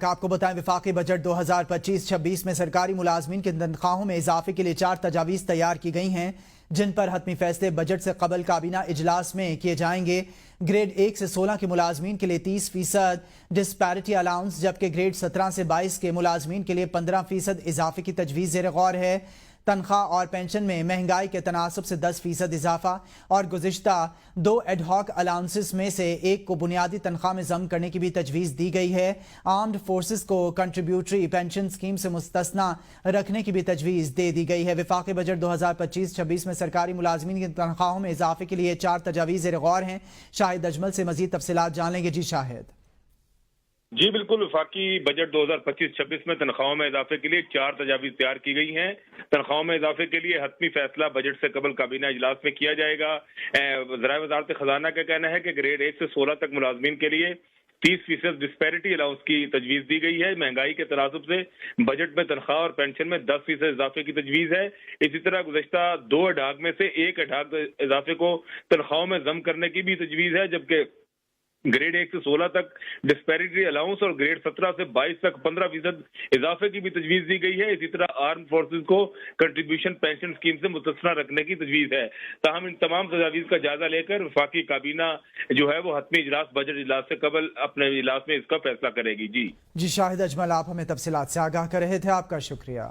آپ کو بتائیں وفاقی بجٹ 2025-26 میں سرکاری ملازمین کی تنخواہوں میں اضافے کے لیے 4 تجاویز تیار کی گئی ہیں جن پر حتمی فیصلے بجٹ سے قبل کابینہ اجلاس میں کیے جائیں گے۔ گریڈ 1 سے 16 کے ملازمین کے لیے 30% ڈسپیرٹی الاؤنس جبکہ گریڈ 17 سے 22 کے ملازمین کے لیے 15% اضافے کی تجویز زیر غور ہے۔ تنخواہ اور پینشن میں مہنگائی کے تناسب سے 10% اضافہ اور گزشتہ 2 ایڈ ہاک الاؤنسز میں سے ایک کو بنیادی تنخواہ میں ضم کرنے کی بھی تجویز دی گئی ہے۔ آرمڈ فورسز کو کنٹریبیوٹری پینشن سکیم سے مستثنی رکھنے کی بھی تجویز دے دی گئی ہے۔ وفاقی بجٹ 2025-26 میں سرکاری ملازمین کی تنخواہوں میں اضافے کے لیے 4 تجاویز زیر غور ہیں۔ شاہد اجمل سے مزید تفصیلات جان لیں گے۔ جی شاہد۔ جی بالکل، وفاقی بجٹ 2025-26 میں تنخواہوں میں اضافے کے لیے 4 تجاویز تیار کی گئی ہیں۔ تنخواہوں میں اضافے کے لیے حتمی فیصلہ بجٹ سے قبل کابینہ اجلاس میں کیا جائے گا۔ ذرائع وزارت خزانہ کا کہنا ہے کہ گریڈ 1 سے 16 تک ملازمین کے لیے 30% ڈسپیرٹی الاؤنس کی تجویز دی گئی ہے۔ مہنگائی کے تناسب سے بجٹ میں تنخواہ اور پینشن میں 10% اضافے کی تجویز ہے۔ اسی طرح گزشتہ 2 اڈھاک میں سے ایک اڈھاک اضافے کو تنخواہوں میں ضم کرنے کی بھی تجویز ہے، جبکہ گریڈ 1 سے 16 تک ڈسپیرٹی الاؤنس اور گریڈ 17 سے 22 تک 15% اضافے کی بھی تجویز دی گئی ہے۔ اسی طرح آرم فورسز کو کنٹریبیوشن پینشن سکیم سے مستثنی رکھنے کی تجویز ہے۔ تاہم ان تمام تجاویز کا جائزہ لے کر وفاقی کابینہ جو ہے وہ حتمی اجلاس بجٹ اجلاس سے قبل اپنے اجلاس میں اس کا فیصلہ کرے گی۔ جی شاہد اجمل، آپ ہمیں تفصیلات سے آگاہ کر رہے تھے، آپ کا شکریہ۔